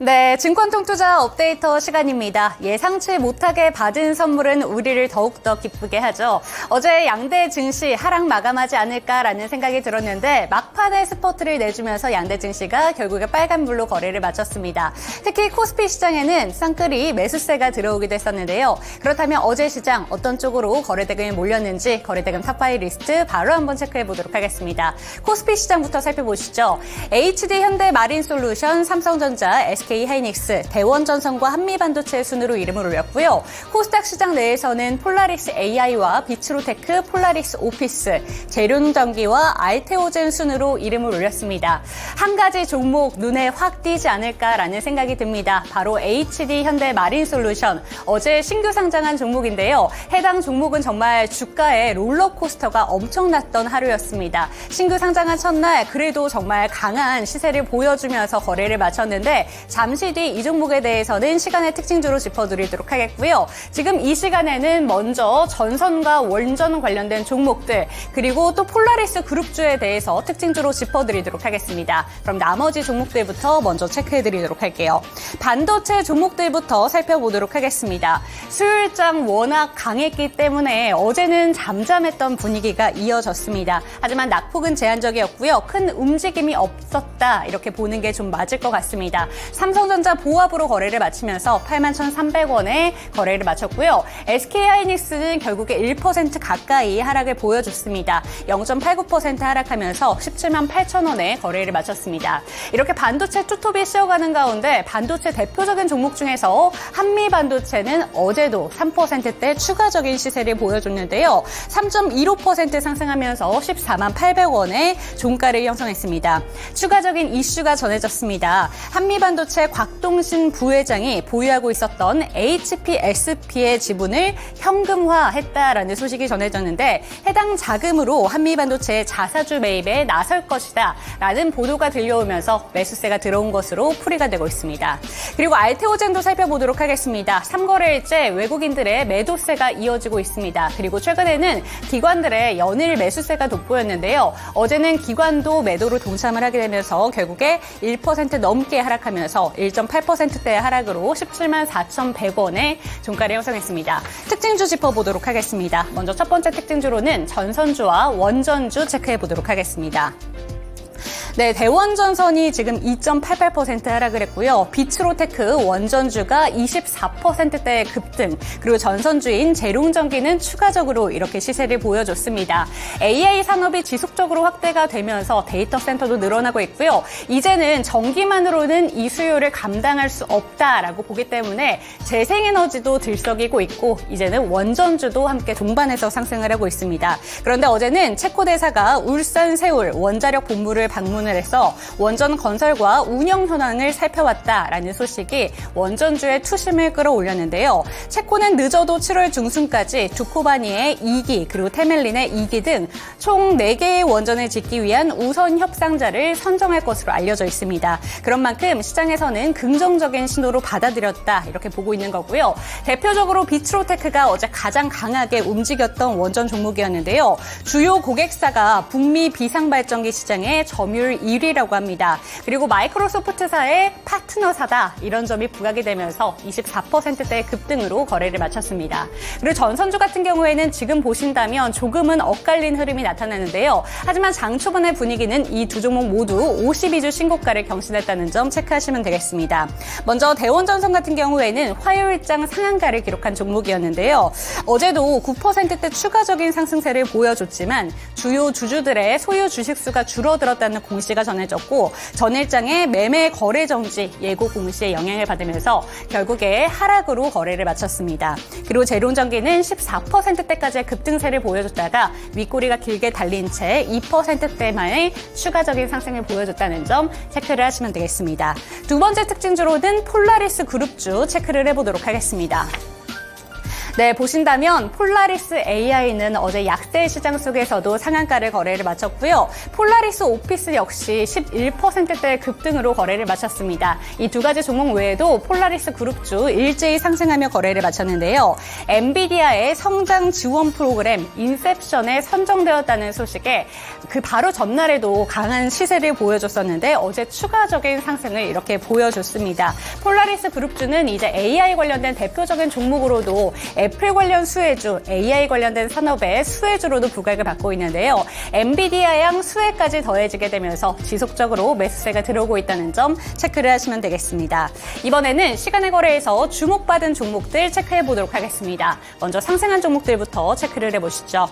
네, 증권통투자 업데이터 시간입니다. 예상치 못하게 받은 선물은 우리를 더욱더 기쁘게 하죠. 어제 양대 증시 하락 마감하지 않을까라는 생각이 들었는데 막판에 스포트를 내주면서 양대 증시가 결국에 빨간불로 거래를 마쳤습니다. 특히 코스피 시장에는 쌍끌이 매수세가 들어오기도 했었는데요. 그렇다면 어제 시장 어떤 쪽으로 거래대금이 몰렸는지 거래대금 탑5 리스트 바로 한번 체크해 보도록 하겠습니다. 코스피 시장부터 살펴보시죠. HD 현대마린솔루션, 삼성전자, SK하이닉스, 대원전선과 한미반도체 순으로 이름을 올렸고요. 코스닥 시장 내에서는 폴라리스 AI와 비츠로테크, 폴라리스 오피스, 재룡전기와 알테오젠 순으로 이름을 올렸습니다. 한 가지 종목 눈에 확 띄지 않을까라는 생각이 듭니다. 바로 HD 현대마린솔루션, 어제 신규 상장한 종목인데요. 해당 종목은 정말 주가의 롤러코스터가 엄청났던 하루였습니다. 신규 상장한 첫날 그래도 정말 강한 시세를 보여주면서 거래를 마쳤는데 잠시 뒤 이 종목에 대해서는 시간의 특징주로 짚어드리도록 하겠고요. 지금 이 시간에는 먼저 전선과 원전 관련된 종목들 그리고 또 폴라리스 그룹주에 대해서 특징주로 짚어드리도록 하겠습니다. 그럼 나머지 종목들부터 먼저 체크해드리도록 할게요. 반도체 종목들부터 살펴보도록 하겠습니다. 수요일장 워낙 강했기 때문에 어제는 잠잠했던 분위기가 이어졌습니다. 하지만 낙폭은 제한적이었고요. 큰 움직임이 없었다 이렇게 보는 게 좀 맞을 것 같습니다. 삼성전자 보합으로 거래를 마치면서 81,300원에 거래를 마쳤고요. SK하이닉스는 결국에 1% 가까이 하락을 보여줬습니다. 0.89% 하락하면서 17만 8천원에 거래를 마쳤습니다. 이렇게 반도체 투톱이 쉬어가는 가운데 반도체 대표적인 종목 중에서 한미반도체는 어제도 3%대 추가적인 시세를 보여줬는데요. 3.15% 상승하면서 14만 800원에 종가를 형성했습니다. 추가적인 이슈가 전해졌습니다. 한미반도체 곽동신 부회장이 보유하고 있었던 HPSP의 지분을 현금화했다라는 소식이 전해졌는데 해당 자금으로 한미반도체의 자사주 매입에 나설 것이다 라는 보도가 들려오면서 매수세가 들어온 것으로 풀이가 되고 있습니다. 그리고 알테오젠도 살펴보도록 하겠습니다. 3거래일째 외국인들의 매도세가 이어지고 있습니다. 그리고 최근에는 기관들의 연일 매수세가 돋보였는데요. 어제는 기관도 매도로 동참을 하게 되면서 결국에 1% 넘게 하락하면서 1.8%대의 하락으로 17만 4,100원에 종가를 형성했습니다. 특징주 짚어보도록 하겠습니다. 먼저 첫 번째 특징주로는 전선주와 원전주 체크해보도록 하겠습니다. 네, 대원전선이 지금 2.88% 하락을 했고요. 비츠로테크 원전주가 24%대의 급등, 그리고 전선주인 재룡전기는 추가적으로 이렇게 시세를 보여줬습니다. AI 산업이 지속적으로 확대가 되면서 데이터 센터도 늘어나고 있고요. 이제는 전기만으로는 이 수요를 감당할 수 없다라고 보기 때문에 재생에너지도 들썩이고 있고 이제는 원전주도 함께 동반해서 상승을 하고 있습니다. 그런데 어제는 체코 대사가 울산 세울 원자력 본부를 방문을 해서 원전 건설과 운영 현황을 살펴왔다라는 소식이 원전주의 투심을 끌어올렸는데요. 체코는 늦어도 7월 중순까지 두코바니의 2기 그리고 테멜린의 2기 등 총 4개의 원전을 짓기 위한 우선 협상자를 선정할 것으로 알려져 있습니다. 그런 만큼 시장에서는 긍정적인 신호로 받아들였다 이렇게 보고 있는 거고요. 대표적으로 비츠로테크가 어제 가장 강하게 움직였던 원전 종목이었는데요. 주요 고객사가 북미 비상발전기 시장의 점유율 1위라고 합니다. 그리고 마이크로소프트사의 파트너사다 이런 점이 부각이 되면서 24%대의 급등으로 거래를 마쳤습니다. 그리고 전선주 같은 경우에는 지금 보신다면 조금은 엇갈린 흐름이 나타나는데요. 하지만 장 초반의 분위기는 이 두 종목 모두 52주 신고가를 경신했다는 점 체크하시면 되겠습니다. 먼저 대원전선 같은 경우에는 화요일장 상한가를 기록한 종목이었는데요. 어제도 9%대 추가적인 상승세를 보여줬지만 주요 주주들의 소유 주식수가 줄어들었다는 공시가 전해졌고 전일장의 매매 거래 정지 예고 공시에 영향을 받으면서 결국에 하락으로 거래를 마쳤습니다. 그리고 재룡전기는 14%대까지의 급등세를 보여줬다가 윗꼬리가 길게 달린 채 2%대만의 추가적인 상승을 보여줬다는 점 체크를 하시면 되겠습니다. 두 번째 특징주로는 폴라리스 그룹주 체크를 해보도록 하겠습니다. 네, 보신다면 폴라리스 AI는 어제 약세 시장 속에서도 상한가를 거래를 마쳤고요. 폴라리스 오피스 역시 11%대 급등으로 거래를 마쳤습니다. 이 두 가지 종목 외에도 폴라리스 그룹주 일제히 상승하며 거래를 마쳤는데요. 엔비디아의 성장 지원 프로그램 인셉션에 선정되었다는 소식에 그 바로 전날에도 강한 시세를 보여줬었는데 어제 추가적인 상승을 이렇게 보여줬습니다. 폴라리스 그룹주는 이제 AI 관련된 대표적인 종목으로도 애플 관련 수혜주, AI 관련된 산업의 수혜주로도 부각을 받고 있는데요. 엔비디아양 수혜까지 더해지게 되면서 지속적으로 매수세가 들어오고 있다는 점 체크를 하시면 되겠습니다. 이번에는 시간의 거래에서 주목받은 종목들 체크해 보도록 하겠습니다. 먼저 상승한 종목들부터 체크를 해보시죠.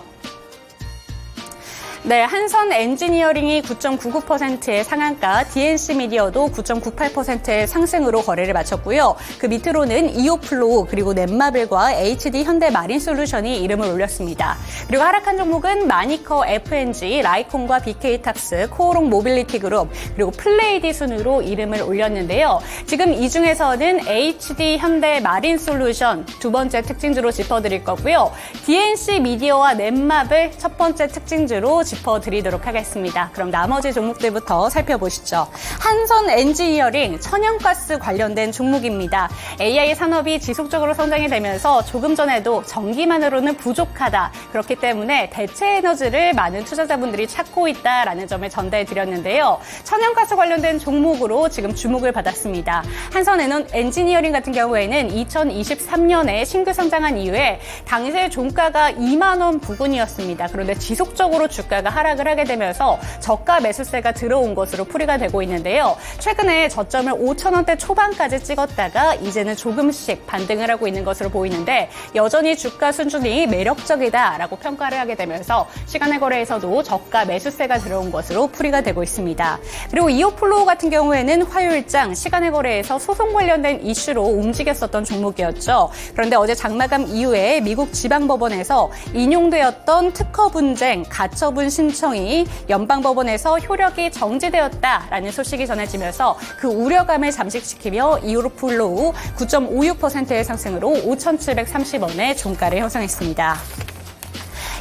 네, 한선 엔지니어링이 9.99%의 상한가, DNC 미디어도 9.98%의 상승으로 거래를 마쳤고요. 그 밑으로는 이오플로우 그리고 넷마블과 HD 현대 마린 솔루션이 이름을 올렸습니다. 그리고 하락한 종목은 마니커 FNG, 라이콘과 BK탁스, 코오롱 모빌리티 그룹, 그리고 플레이디 순으로 이름을 올렸는데요. 지금 이 중에서는 HD 현대 마린 솔루션 두 번째 특징주로 짚어드릴 거고요. DNC 미디어와 넷마블 첫 번째 특징주로 짚어드리도록 하겠습니다. 그럼 나머지 종목들부터 살펴보시죠. 한선 엔지니어링 천연가스 관련된 종목입니다. AI 산업이 지속적으로 성장이 되면서 조금 전에도 전기만으로는 부족하다. 그렇기 때문에 대체 에너지를 많은 투자자분들이 찾고 있다라는 점을 전달해드렸는데요. 천연가스 관련된 종목으로 지금 주목을 받았습니다. 한선 엔지니어링 같은 경우에는 2023년에 신규 상장한 이후에 당시의 종가가 2만 원 부근이었습니다. 그런데 지속적으로 주가가 하락을 하게 되면서 저가 매수세가 들어온 것으로 풀이가 되고 있는데요. 최근에 저점을 5,000원대 초반까지 찍었다가 이제는 조금씩 반등을 하고 있는 것으로 보이는데 여전히 주가 수준이 매력적이다라고 평가를 하게 되면서 시간의 거래에서도 저가 매수세가 들어온 것으로 풀이가 되고 있습니다. 그리고 이오플로우 같은 경우에는 화요일장 시간의 거래에서 소송 관련된 이슈로 움직였었던 종목이었죠. 그런데 어제 장마감 이후에 미국 지방법원에서 인용되었던 특허 분쟁, 가처분 신청이 연방법원에서 효력이 정지되었다라는 소식이 전해지면서 그 우려감을 잠식시키며 이오플로우 9.56%의 상승으로 5,730원의 종가를 형성했습니다.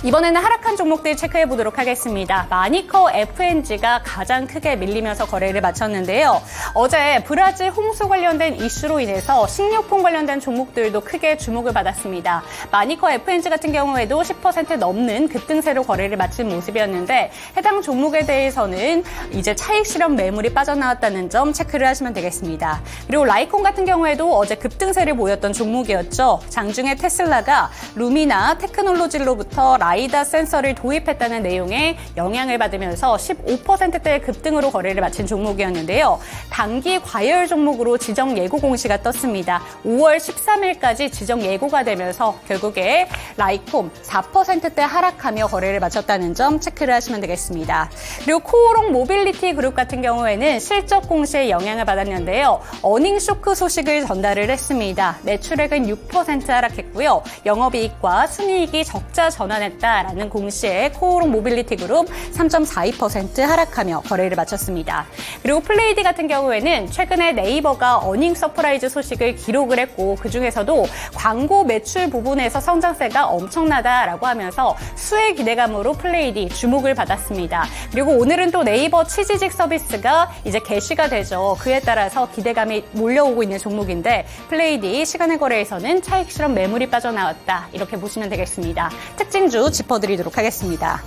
이번에는 하락한 종목들 체크해 보도록 하겠습니다. 마니커 FNG가 가장 크게 밀리면서 거래를 마쳤는데요. 어제 브라질 홍수 관련된 이슈로 인해서 식료품 관련된 종목들도 크게 주목을 받았습니다. 마니커 FNG 같은 경우에도 10% 넘는 급등세로 거래를 마친 모습이었는데 해당 종목에 대해서는 이제 차익 실현 매물이 빠져나왔다는 점 체크를 하시면 되겠습니다. 그리고 라이콘 같은 경우에도 어제 급등세를 보였던 종목이었죠. 장중에 테슬라가 루미나 테크놀로지로부터 라이다 센서를 도입했다는 내용의 영향을 받으면서 15%대의 급등으로 거래를 마친 종목이었는데요. 단기 과열 종목으로 지정 예고 공시가 떴습니다. 5월 13일까지 지정 예고가 되면서 결국에 라이콤 4%대 하락하며 거래를 마쳤다는 점 체크를 하시면 되겠습니다. 그리고 코오롱 모빌리티 그룹 같은 경우에는 실적 공시에 영향을 받았는데요. 어닝 쇼크 소식을 전달을 했습니다. 매출액은 6% 하락했고요. 영업이익과 순이익이 적자 전환했다라는 공시에 코오롱 모빌리티 그룹 3.42% 하락하며 거래를 마쳤습니다. 그리고 플레이디 같은 경우에는 최근에 네이버가 어닝 서프라이즈 소식을 기록을 했고 그중에서도 광고 매출 부분에서 성장세가 엄청나다라고 하면서 수혜 기대감으로 플레이디 주목을 받았습니다. 그리고 오늘은 또 네이버 취지직 서비스가 이제 개시가 되죠. 그에 따라서 기대감이 몰려오고 있는 종목인데 플레이디 시간의 거래에서는 차익 실현 매물이 빠져나왔다. 이렇게 보시면 되겠습니다. 특징주 짚어드리도록 하겠습니다.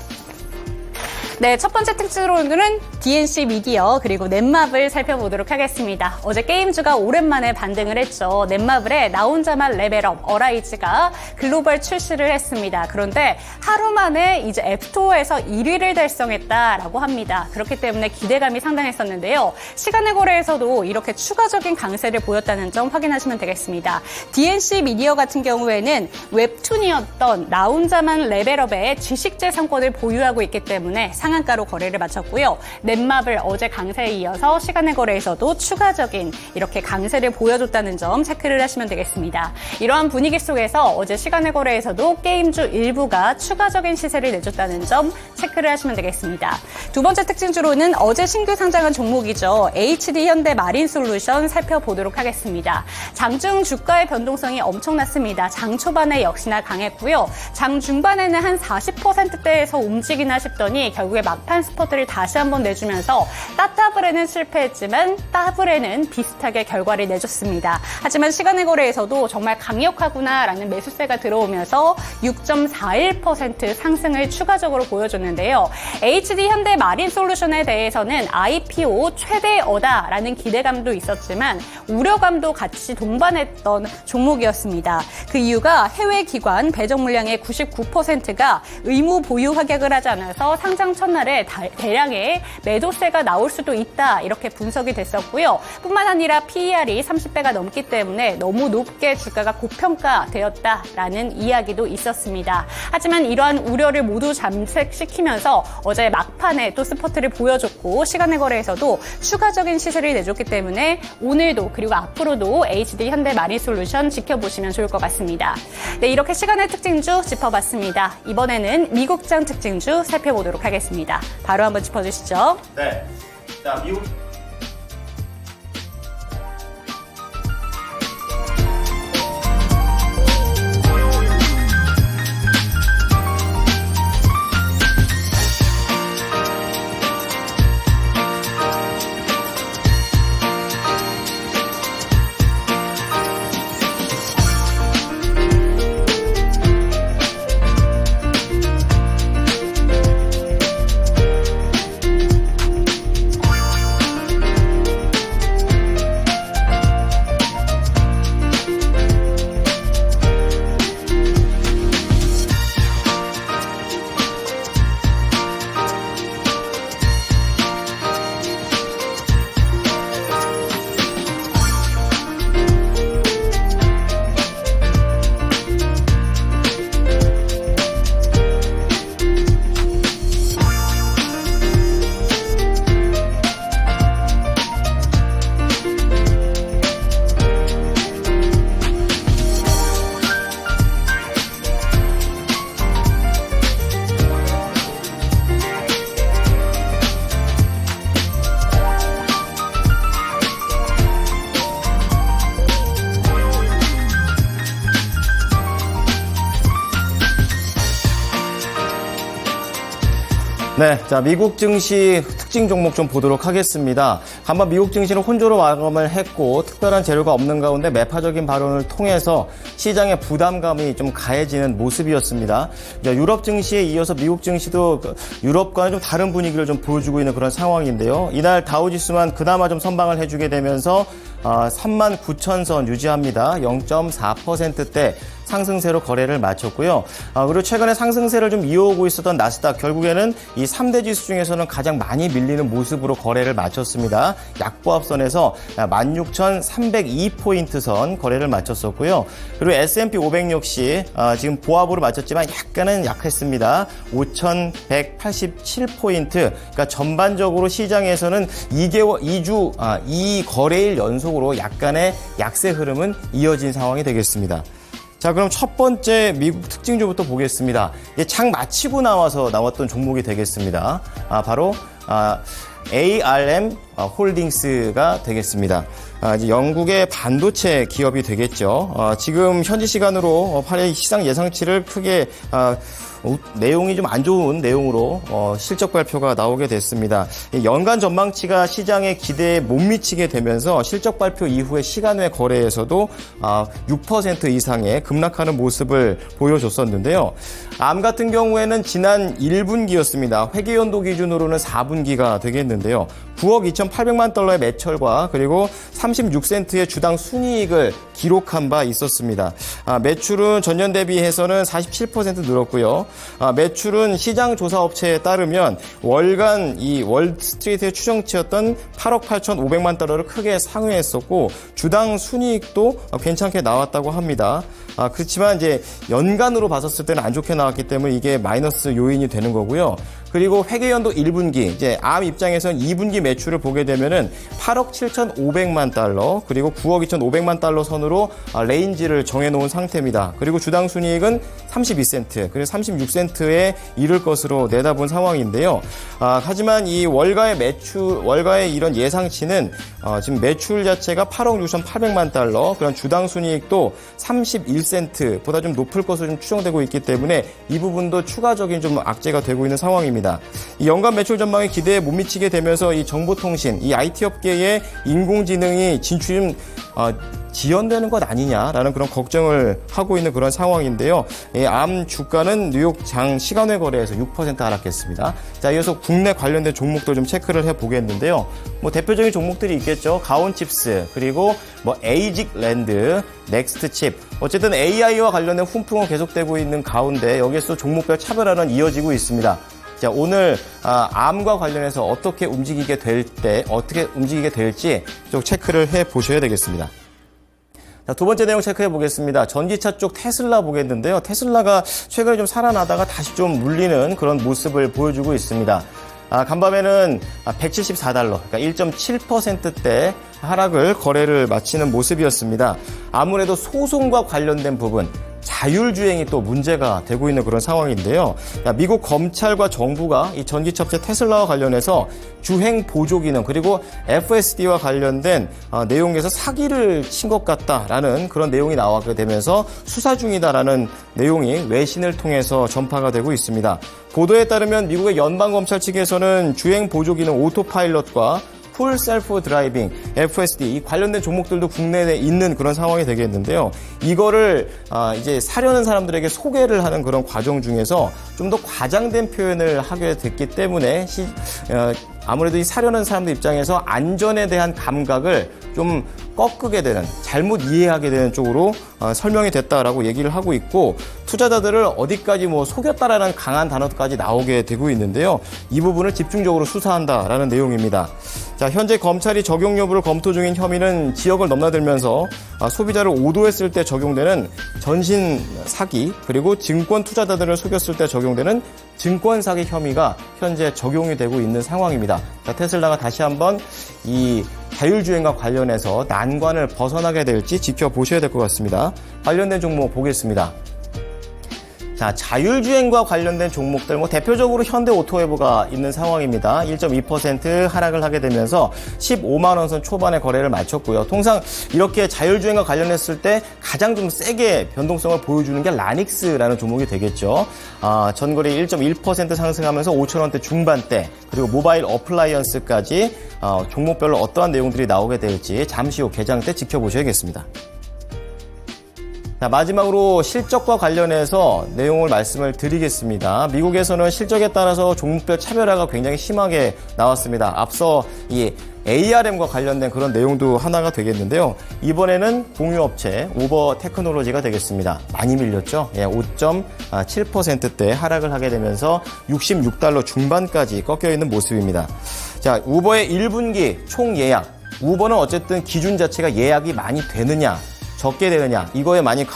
네, 첫 번째 특징으로는 DNC 미디어 그리고 넷마블 살펴보도록 하겠습니다. 어제 게임주가 오랜만에 반등을 했죠. 넷마블의 나 혼자만 레벨업 어라이즈가 글로벌 출시를 했습니다. 그런데 하루 만에 이제 앱스토어에서 1위를 달성했다라고 합니다. 그렇기 때문에 기대감이 상당했었는데요. 시간의 거래에서도 이렇게 추가적인 강세를 보였다는 점 확인하시면 되겠습니다. DNC 미디어 같은 경우에는 웹툰이었던 나 혼자만 레벨업의 지식재산권을 보유하고 있기 때문에 상한가로 거래를 마쳤고요. 넷마블 어제 강세에 이어서 시간의 거래에서도 추가적인 이렇게 강세를 보여줬다는 점 체크를 하시면 되겠습니다. 이러한 분위기 속에서 어제 시간의 거래에서도 게임주 일부가 추가적인 시세를 내줬다는 점 체크를 하시면 되겠습니다. 두 번째 특징주로는 어제 신규 상장한 종목이죠. HD 현대 마린솔루션 살펴보도록 하겠습니다. 장중 주가의 변동성이 엄청났습니다. 장 초반에 역시나 강했고요. 장 중반에는 한 40%대에서 움직이나 싶더니 결국에 막판 스퍼트를 다시 한번 내주면서 따따블에는 실패했지만 따블에는 비슷하게 결과를 내줬습니다. 하지만 시간의 거래에서도 정말 강력하구나라는 매수세가 들어오면서 6.41% 상승을 추가적으로 보여줬는데요. HD 현대 마린솔루션에 대해서는 IPO 최대어다라는 기대감도 있었지만 우려감도 같이 동반했던 종목이었습니다. 그 이유가 해외 기관 배정 물량의 99%가 의무 보유 확약을 하지 않아서 상장 첫날에 대량의 매도세가 나올 수도 있다 이렇게 분석이 됐었고요. 뿐만 아니라 PER이 30배가 넘기 때문에 너무 높게 주가가 고평가되었다라는 이야기도 있었습니다. 하지만 이러한 우려를 모두 잠식시키면서 어제 막판에 또 스퍼트를 보여줬고 시간의 거래에서도 추가적인 시세를 내줬기 때문에 오늘도 그리고 앞으로도 HD 현대 마린솔루션 지켜보시면 좋을 것 같습니다. 네, 이렇게 시간의 특징주 짚어봤습니다. 이번에는 미국장 특징주 살펴보도록 하겠습니다. 바로 한번 짚어주시죠. 네. 자, 미국. 네, 자, 미국 증시 특징 종목 좀 보도록 하겠습니다. 한번 미국 증시는 혼조로 마감을 했고 특별한 재료가 없는 가운데 매파적인 발언을 통해서 시장의 부담감이 좀 가해지는 모습이었습니다. 유럽 증시에 이어서 미국 증시도 유럽과는 좀 다른 분위기를 좀 보여주고 있는 그런 상황인데요. 이날 다우지수만 그나마 좀 선방을 해주게 되면서 39,000선 유지합니다. 0.4%대 상승세로 거래를 마쳤고요. 그리고 최근에 상승세를 좀 이어오고 있었던 나스닥 결국에는 이 3대 지수 중에서는 가장 많이 밀리는 모습으로 거래를 마쳤습니다. 약보합선에서 16,302포인트 선 거래를 마쳤었고요. 그리고 S&P 500 역시 지금 보합으로 마쳤지만 약간은 약했습니다. 5,187포인트. 그러니까 전반적으로 시장에서는 2 거래일 연속으로 약간의 약세 흐름은 이어진 상황이 되겠습니다. 자, 그럼 첫 번째 미국 특징주부터 보겠습니다. 장 마치고 나왔던 종목이 되겠습니다. 바로 ARM 홀딩스가 되겠습니다. 이제 영국의 반도체 기업이 되겠죠. 지금 현지 시간으로 8일 시장 예상치를 크게 내용이 좀 안 좋은 내용으로 실적 발표가 나오게 됐습니다. 연간 전망치가 시장의 기대에 못 미치게 되면서 실적 발표 이후의 시간외 거래에서도 6% 이상의 급락하는 모습을 보여줬었는데요. 암 같은 경우에는 지난 1분기였습니다. 회계연도 기준으로는 4분기가 되겠는데요. 9억 2,800만 달러의 매출과 그리고 36센트의 주당 순이익을 기록한 바 있었습니다. 매출은 전년 대비해서는 47% 늘었고요. 매출은 시장 조사 업체에 따르면 월간 이 월스트리트의 추정치였던 8억 8,500만 달러를 크게 상회했었고 주당 순이익도 괜찮게 나왔다고 합니다. 그렇지만 이제 연간으로 봤었을 때는 안 좋게 나왔기 때문에 이게 마이너스 요인이 되는 거고요. 그리고 회계연도 1분기, 이제 암 입장에서는 2분기 매출을 보게 되면은 8억 7,500만 달러, 그리고 9억 2,500만 달러 선으로 레인지를 정해놓은 상태입니다. 그리고 주당 순이익은 32센트, 그리고 36센트에 이를 것으로 내다본 상황인데요. 하지만 이 월가의 이런 예상치는 지금 매출 자체가 8억 6,800만 달러, 그런 주당 순이익도 31센트보다 좀 높을 것으로 좀 추정되고 있기 때문에 이 부분도 추가적인 좀 악재가 되고 있는 상황입니다. 이 연간 매출 전망에 기대에 못 미치게 되면서 이 정보통신, 이 IT 업계에 인공지능이 진출이 지연되는 것 아니냐라는 그런 걱정을 하고 있는 그런 상황인데요. 암 주가는 뉴욕 장 시간외 거래에서 6% 하락했습니다. 자, 이어서 국내 관련된 종목도 좀 체크를 해보겠는데요. 뭐 대표적인 종목들이 있겠죠. 가온칩스, 그리고 뭐 에이직랜드, 넥스트칩. 어쨌든 AI와 관련된 훈풍은 계속되고 있는 가운데 여기에서 종목별 차별화는 이어지고 있습니다. 자, 오늘 암과 관련해서 어떻게 움직이게 될지 좀 체크를 해 보셔야 되겠습니다. 자, 두 번째 내용 체크해 보겠습니다. 전기차 쪽 테슬라 보겠는데요. 테슬라가 최근에 좀 살아나다가 다시 좀 물리는 그런 모습을 보여주고 있습니다. 간밤에는 174달러, 그러니까 1.7%대 하락을 거래를 마치는 모습이었습니다. 아무래도 소송과 관련된 부분, 자율주행이 또 문제가 되고 있는 그런 상황인데요. 미국 검찰과 정부가 이 전기차 업체 테슬라와 관련해서 주행 보조 기능 그리고 FSD와 관련된 내용에서 사기를 친 것 같다라는 그런 내용이 나왔게 되면서 수사 중이다라는 내용이 외신을 통해서 전파가 되고 있습니다. 보도에 따르면 미국의 연방검찰 측에서는 주행 보조 기능 오토파일럿과 풀 셀프 드라이빙, FSD 이 관련된 종목들도 국내에 있는 그런 상황이 되겠는데요. 이거를 이제 사려는 사람들에게 소개를 하는 그런 과정 중에서 좀 더 과장된 표현을 하게 됐기 때문에 아무래도 이 사려는 사람들 입장에서 안전에 대한 감각을 좀 꺾게 되는, 잘못 이해하게 되는 쪽으로 설명이 됐다라고 얘기를 하고 있고, 투자자들을 어디까지 뭐 속였다라는 강한 단어까지 나오게 되고 있는데요. 이 부분을 집중적으로 수사한다라는 내용입니다. 자, 현재 검찰이 적용 여부를 검토 중인 혐의는 지역을 넘나들면서 소비자를 오도했을 때 적용되는 전신 사기, 그리고 증권 투자자들을 속였을 때 적용되는 증권 사기 혐의가 현재 적용이 되고 있는 상황입니다. 자, 테슬라가 다시 한번 이 자율주행과 관련해서 난관을 벗어나게 될지 지켜보셔야 될 것 같습니다. 관련된 종목 보겠습니다. 자, 자율주행과 관련된 종목들, 뭐 대표적으로 현대오토웨브가 있는 상황입니다. 1.2% 하락을 하게 되면서 15만 원 선 초반에 거래를 마쳤고요. 통상 이렇게 자율주행과 관련했을 때 가장 좀 세게 변동성을 보여주는 게 라닉스라는 종목이 되겠죠. 전거래 1.1% 상승하면서 5천 원대 중반대, 그리고 모바일 어플라이언스까지 종목별로 어떠한 내용들이 나오게 될지 잠시 후 개장 때 지켜보셔야겠습니다. 자, 마지막으로 실적과 관련해서 내용을 말씀을 드리겠습니다. 미국에서는 실적에 따라서 종목별 차별화가 굉장히 심하게 나왔습니다. 앞서 이 ARM과 관련된 그런 내용도 하나가 되겠는데요. 이번에는 공유업체 오버 테크놀로지가 되겠습니다. 많이 밀렸죠? 5.7%대 하락을 하게 되면서 66달러 중반까지 꺾여 있는 모습입니다. 자, 우버의 1분기 총 예약. 우버는 어쨌든 기준 자체가 예약이 많이 되느냐, 적게 되느냐, 이거에 많이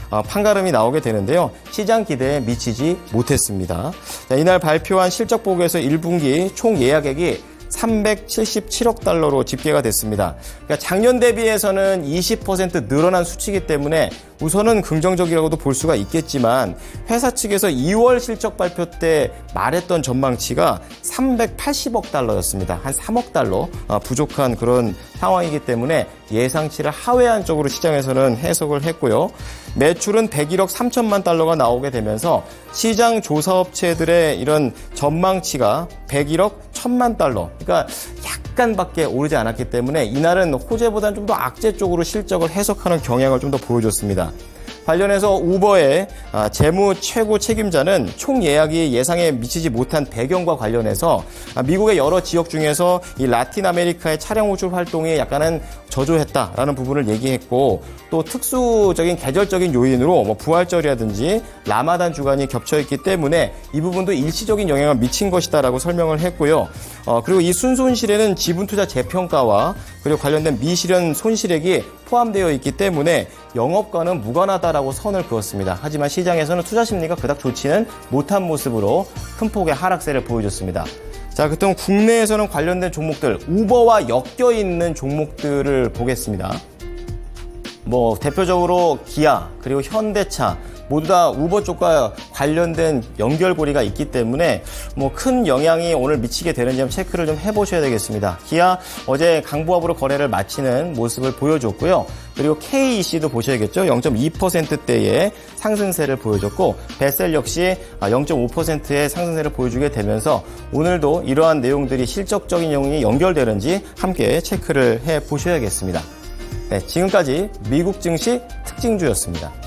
판가름이 나오게 되는데요. 시장 기대에 미치지 못했습니다. 자, 이날 발표한 실적 보고에서 1분기 총 예약액이 377억 달러로 집계가 됐습니다. 그러니까 작년 대비해서는 20% 늘어난 수치이기 때문에 우선은 긍정적이라고도 볼 수가 있겠지만, 회사 측에서 2월 실적 발표 때 말했던 전망치가 380억 달러였습니다. 한 3억 달러 부족한 그런 상황이기 때문에 예상치를 하회한 쪽으로 시장에서는 해석을 했고요. 매출은 101억 3천만 달러가 나오게 되면서 시장 조사업체들의 이런 전망치가 101억 1천만 달러, 그러니까 약간밖에 오르지 않았기 때문에 이날은 호재보다는 좀 더 악재 쪽으로 실적을 해석하는 경향을 좀 더 보여줬습니다. 관련해서 우버의 재무 최고 책임자는 총 예약이 예상에 미치지 못한 배경과 관련해서 미국의 여러 지역 중에서 이 라틴 아메리카의 차량 호출 활동이 약간은 저조했다라는 부분을 얘기했고, 또 특수적인 계절적인 요인으로 뭐 부활절이라든지 라마단 주간이 겹쳐있기 때문에 이 부분도 일시적인 영향을 미친 것이다라고 설명을 했고요. 그리고 이 순손실에는 지분투자 재평가와 그리고 관련된 미실현 손실액이 포함되어 있기 때문에 영업과는 무관하다라고 선을 그었습니다. 하지만 시장에서는 투자 심리가 그닥 좋지는 못한 모습으로 큰 폭의 하락세를 보여줬습니다. 자, 그렇다면 국내에서는 관련된 종목들, 우버와 엮여 있는 종목들을 보겠습니다. 대표적으로 기아, 그리고 현대차, 모두 다 우버 쪽과 관련된 연결고리가 있기 때문에 큰 영향이 오늘 미치게 되는지 좀 체크를 좀 해보셔야 되겠습니다. 기아 어제 강보합으로 거래를 마치는 모습을 보여줬고요. 그리고 KEC도 보셔야겠죠. 0.2%대의 상승세를 보여줬고 베셀 역시 0.5%의 상승세를 보여주게 되면서 오늘도 이러한 내용들이 실적적인 내용이 연결되는지 함께 체크를 해보셔야겠습니다. 네, 지금까지 미국 증시 특징주였습니다.